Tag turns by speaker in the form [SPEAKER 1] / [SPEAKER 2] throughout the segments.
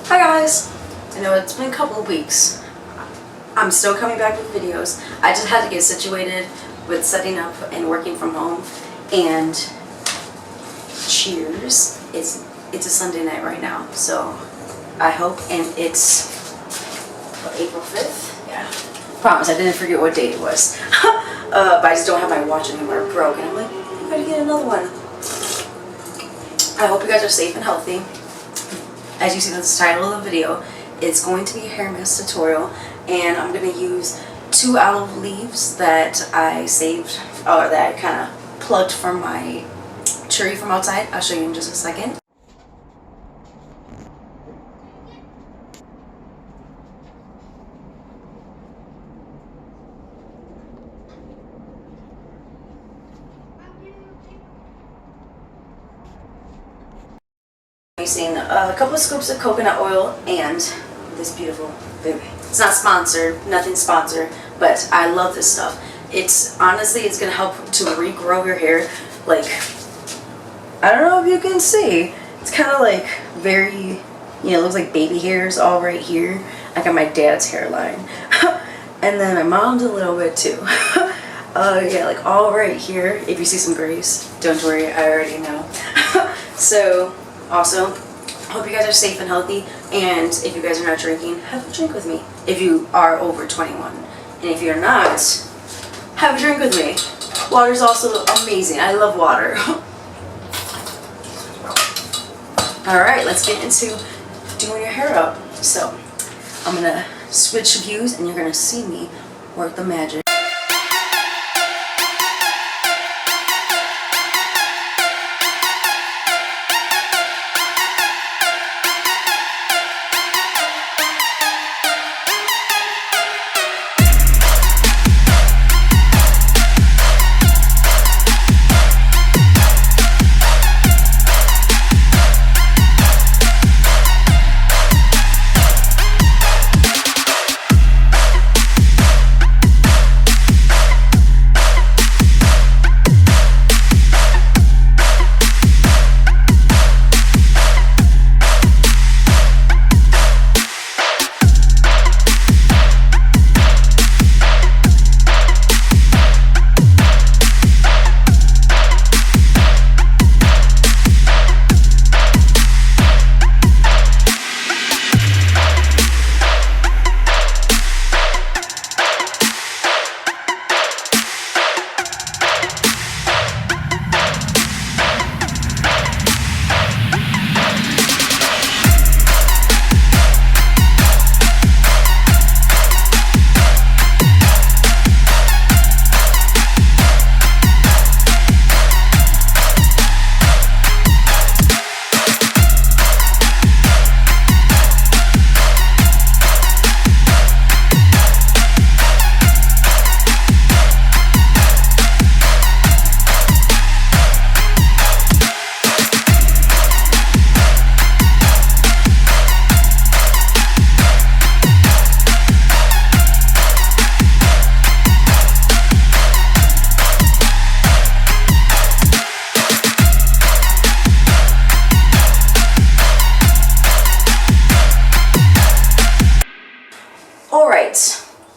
[SPEAKER 1] Hi guys! I know it's been a couple of weeks. I'm still coming back with videos. I just had to get situated with setting up and working from home. And cheers. It's a Sunday night right now, so I hope, and it's April 5th? Yeah. Promise, I didn't forget what date it was. But I just don't have my watch anymore. It broke, and I'm like, I gotta get another one. I hope you guys are safe and healthy. As you see in the title of the video, it's going to be a hair mask tutorial, and I'm going to use 2 olive leaves that I saved, or that I kind of plucked from my tree from outside. I'll show you in just a second. Using a couple of scoops of coconut oil and this beautiful baby. It's not sponsored, nothing sponsored, but I love this stuff. It's honestly, it's gonna help to regrow your hair. Like, I don't know if you can see, it's kind of like very, you know, it looks like baby hairs all right here. I got my dad's hairline, and then my mom's a little bit too. Yeah, like all right here. If you see some grays, don't worry, I already know. So. Also, hope you guys are safe and healthy, and if you guys are not drinking, have a drink with me if you are over 21. And if you're not, have a drink with me. Water's also amazing. I love water. Alright, let's get into doing your hair up. So, I'm going to switch views, and you're going to see me work the magic.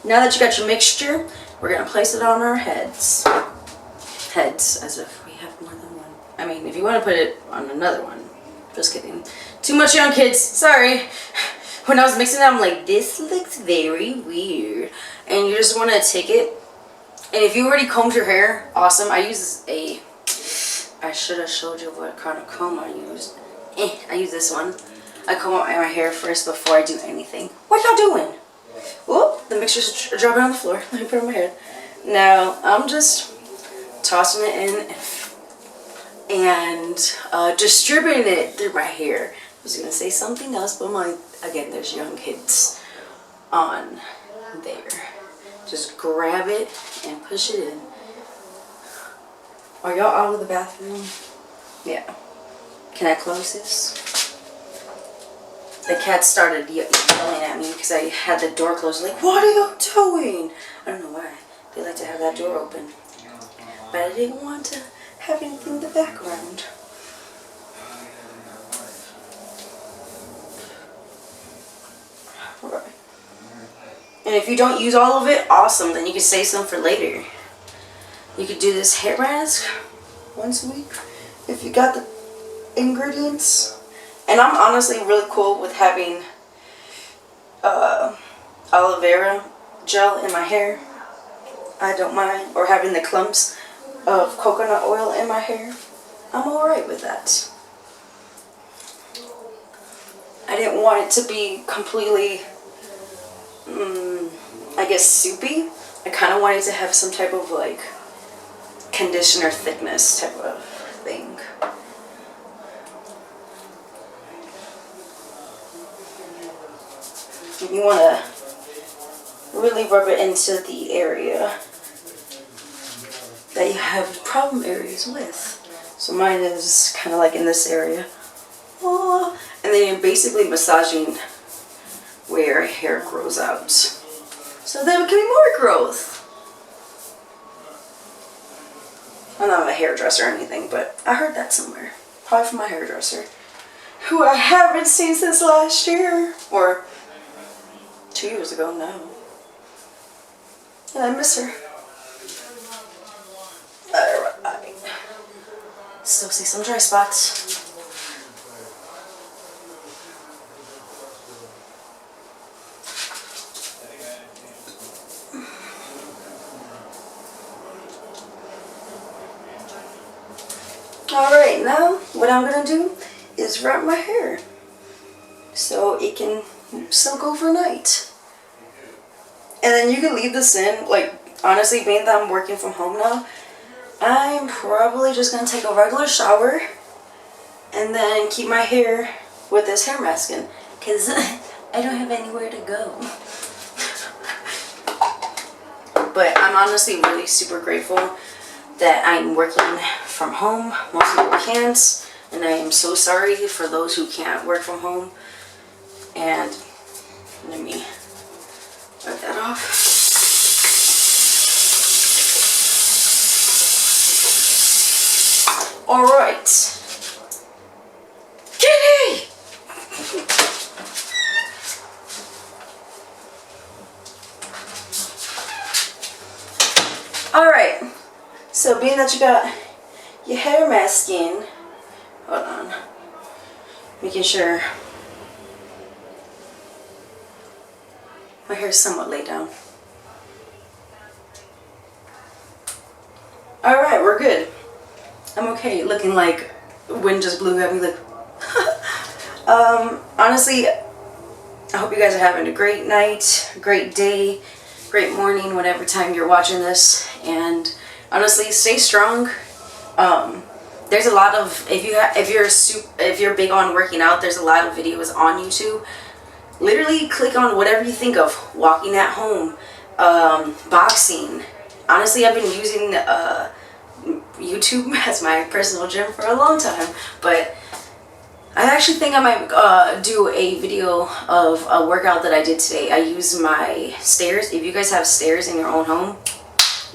[SPEAKER 1] Now that you got your mixture, we're going to place it on our heads. Heads, as if we have more than one. I mean, if you want to put it on another one. Just kidding. Too much young kids. Sorry. When I was mixing it, I'm like, this looks very weird. And you just want to take it. And if you already combed your hair, awesome. I use I should have showed you what kind of comb I used. I use this one. I comb out my hair first before I do anything. What y'all doing? Whoop, the mixture's dropping on the floor. Let me put it on my head. Now, I'm just tossing it in and distributing it through my hair. I was going to say something else, but again, there's young kids on there. Just grab it and push it in. Are y'all out of the bathroom? Yeah. Can I close this? The cat started yelling at me because I had the door closed. Like, what are you doing? I don't know why. They like to have that door open. But I didn't want to have anything in the background. And if you don't use all of it, awesome. Then you can save some for later. You could do this hair mask once a week if you got the ingredients. And I'm honestly really cool with having aloe vera gel in my hair. I don't mind. Or having the clumps of coconut oil in my hair. I'm alright with that. I didn't want it to be completely, I guess, soupy. I kind of wanted to have some type of like conditioner thickness type of thing. You want to really rub it into the area that you have problem areas with. So mine is kind of like in this area. Oh, and then you're basically massaging where hair grows out. So there can be more growth. I'm not a hairdresser or anything, but I heard that somewhere. Probably from my hairdresser, who I haven't seen since last year. Or 2 years ago now. And I miss her. Alright. Still see some dry spots. Alright, now what I'm going to do is wrap my hair so it can soak overnight. And then you can leave this in. Like, honestly, being that I'm working from home now, I'm probably just going to take a regular shower and then keep my hair with this hair mask in, because I don't have anywhere to go. But I'm honestly really super grateful that I'm working from home. Most people can't, and I am so sorry for those who can't work from home. And let me wipe that off. Alright. Kitty! Alright. So being that you got your hair mask in, hold on. Making sure my hair is somewhat laid down. Alright, we're good. I'm okay. Looking like wind just blew at me. Like, honestly, I hope you guys are having a great night, great day, great morning, whatever time you're watching this. And honestly, stay strong. There's a lot of, if you're big on working out, there's a lot of videos on YouTube. Literally click on whatever you think of. Walking at home, boxing. Honestly, I've been using YouTube as my personal gym for a long time, but I actually think I might do a video of a workout that I did today. I used my stairs. If you guys have stairs in your own home,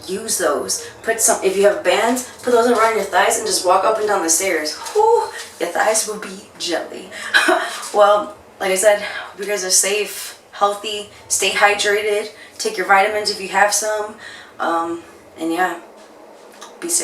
[SPEAKER 1] use those. If you have bands, put those around your thighs and just walk up and down the stairs. Whew, your thighs will be jelly. Well, like I said, hope you guys are safe, healthy, stay hydrated, take your vitamins if you have some, and yeah, be safe.